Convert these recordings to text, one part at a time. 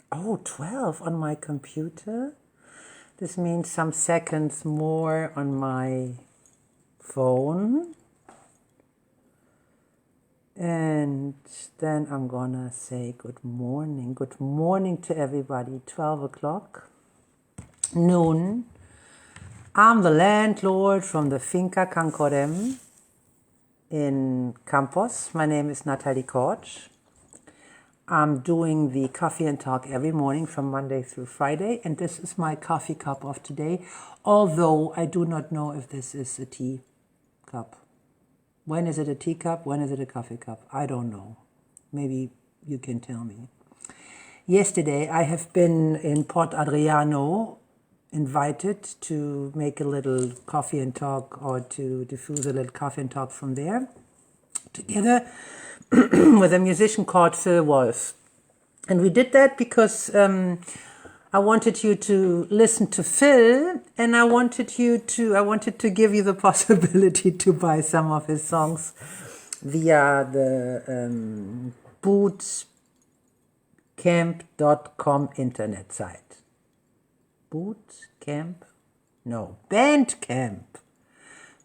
Oh, 12 on my computer. This means some seconds more on my phone. And then I'm gonna say good morning. Good morning to everybody. 12 o'clock, noon. I'm the landlord from the Finca Cancorem in Campos. My name is Natalie Kortsch. I'm doing the coffee and talk every morning from Monday through Friday, and this is my coffee cup of today, although I do not know if this is a tea cup. When is it a teacup? When is it a coffee cup? I don't know. Maybe you can tell me. Yesterday I have been in Port Adriano, invited to make a little coffee and talk, or to diffuse a little coffee and talk from there, together with a musician called Phil Wolf. And we did that because I wanted you to listen to Phil, and I wanted to give you the possibility to buy some of his songs via the bootcamp.com internet site. Bootcamp? No, Bandcamp.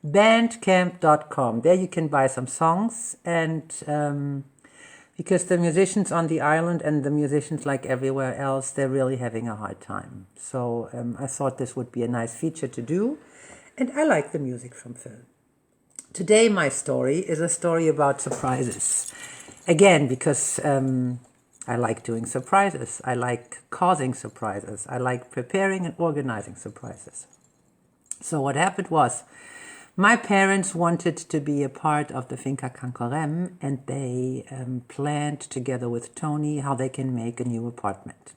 Bandcamp.com. There you can buy some songs, and because the musicians on the island and the musicians like everywhere else, they're really having a hard time. So I thought this would be a nice feature to do, and I like the music from Phil. Today my story is a story about surprises. Again, because I like doing surprises. I like causing surprises. I like preparing and organizing surprises. So what happened was, my parents wanted to be a part of the Finca Cancorem, and they planned together with Tony how they can make a new apartment.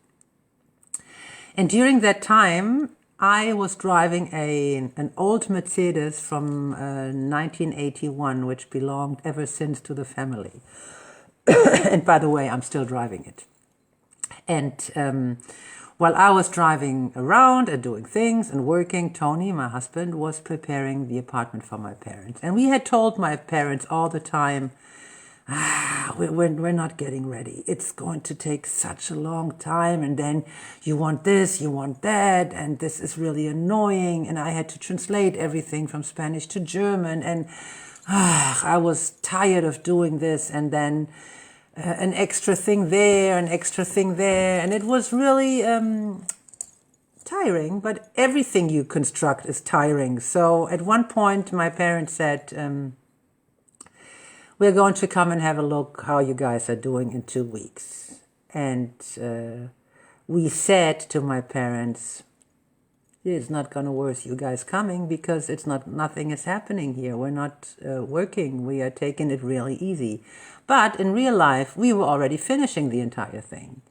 And during that time, I was driving an old Mercedes from 1981, which belonged ever since to the family. And by the way, I'm still driving it. And while I was driving around and doing things and working, Tony, my husband, was preparing the apartment for my parents. And we had told my parents all the time, we're not getting ready. It's going to take such a long time, and then you want this, you want that, and this is really annoying. And I had to translate everything from Spanish to German, and I was tired of doing this, and then an extra thing there, an extra thing there, and it was really tiring, but everything you construct is tiring. So at one point my parents said, we're going to come and have a look how you guys are doing in 2 weeks. And we said to my parents, it's not going to worth you guys coming, because nothing is happening here. We're not working. We are taking it really easy. But in real life, we were already finishing the entire thing.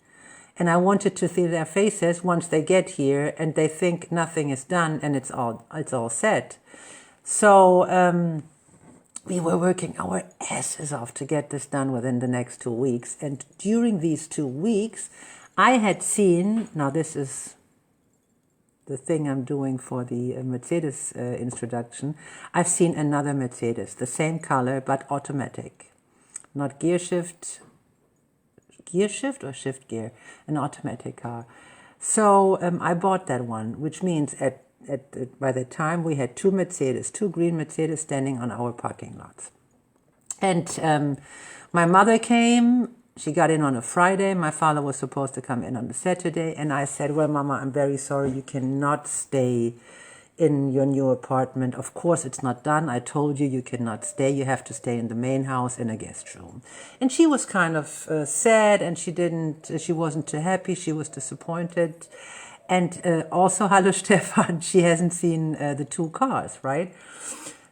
And I wanted to see their faces once they get here and they think nothing is done and it's all set. So we were working our asses off to get this done within the next 2 weeks. And during these 2 weeks, I had seen, now this is the thing I'm doing for the Mercedes introduction, I've seen another Mercedes, the same color, but automatic. Not gear shift or shift gear, an automatic car. So I bought that one, which means by the time we had two green Mercedes standing on our parking lots. And my mother came. She got in on a Friday. My father was supposed to come in on a Saturday. And I said, well, Mama, I'm very sorry. You cannot stay in your new apartment. Of course, it's not done. I told you cannot stay. You have to stay in the main house in a guest room. And she was kind of sad, and she wasn't too happy. She was disappointed. And also, hallo Stefan, she hasn't seen the 2 cars, right?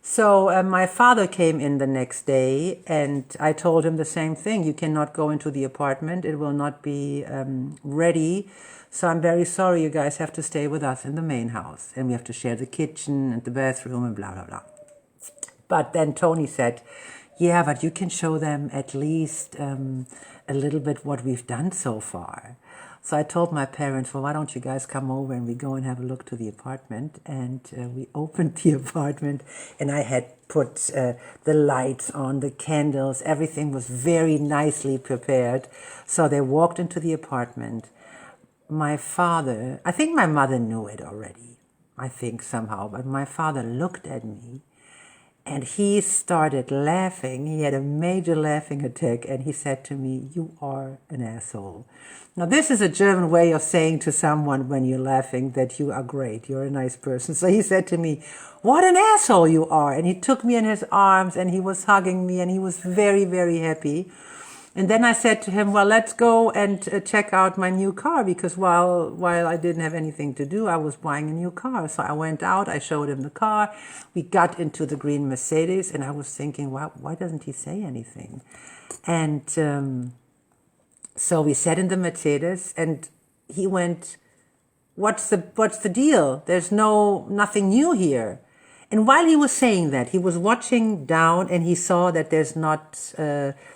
So my father came in the next day, and I told him the same thing. You cannot go into the apartment. It will not be ready. So I'm very sorry. You guys have to stay with us in the main house. And we have to share the kitchen and the bathroom and blah, blah, blah. But then Tony said, yeah, but you can show them at least a little bit what we've done so far. So I told my parents, well, why don't you guys come over and we go and have a look to the apartment. And we opened the apartment, and I had put the lights on, the candles, everything was very nicely prepared. So they walked into the apartment. my father, I think my mother knew it already, I think somehow, but my father looked at me and he started laughing. He had a major laughing attack and he said to me, "You are an asshole." Now, this is a German way of saying to someone when you're laughing that you are great, you're a nice person. So he said to me, "What an asshole you are." And he took me in his arms and he was hugging me and he was very, very happy. And then I said to him, "Well, let's go and check out my new car," because while I didn't have anything to do, I was buying a new car. So I went out, I showed him the car. We got into the green Mercedes, and I was thinking, why doesn't he say anything? And so we sat in the Mercedes, and he went, what's the deal? There's nothing new here." And while he was saying that, he was watching down and he saw that there's not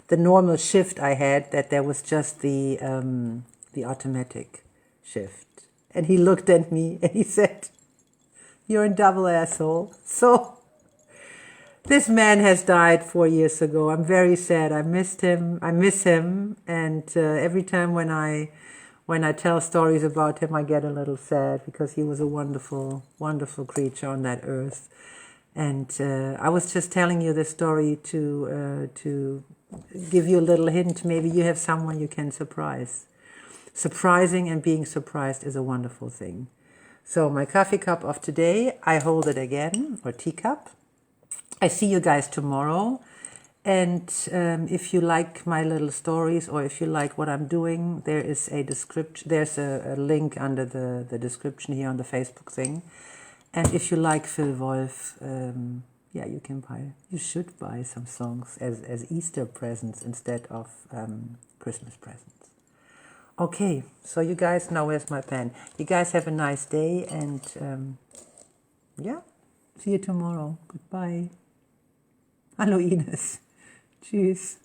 the normal shift I had, that there was just the automatic shift. And he looked at me and he said, "You're a double asshole." So this man has died 4 years ago. I'm very sad. I missed him. I miss him. And every time when I tell stories about him, I get a little sad because he was a wonderful, wonderful creature on that earth. And I was just telling you this story to give you a little hint. Maybe you have someone you can surprise. Surprising and being surprised is a wonderful thing. So my coffee cup of today, I hold it again, or teacup. I see you guys tomorrow. And if you like my little stories, or if you like what I'm doing, there is a description. There's a link under the description here on the Facebook thing. And if you like Phil Wolf, yeah, you should buy some songs as Easter presents instead of Christmas presents. Okay, so you guys, now where's my pen? You guys have a nice day, and yeah, see you tomorrow. Goodbye. Hallo Ines. Tschüss.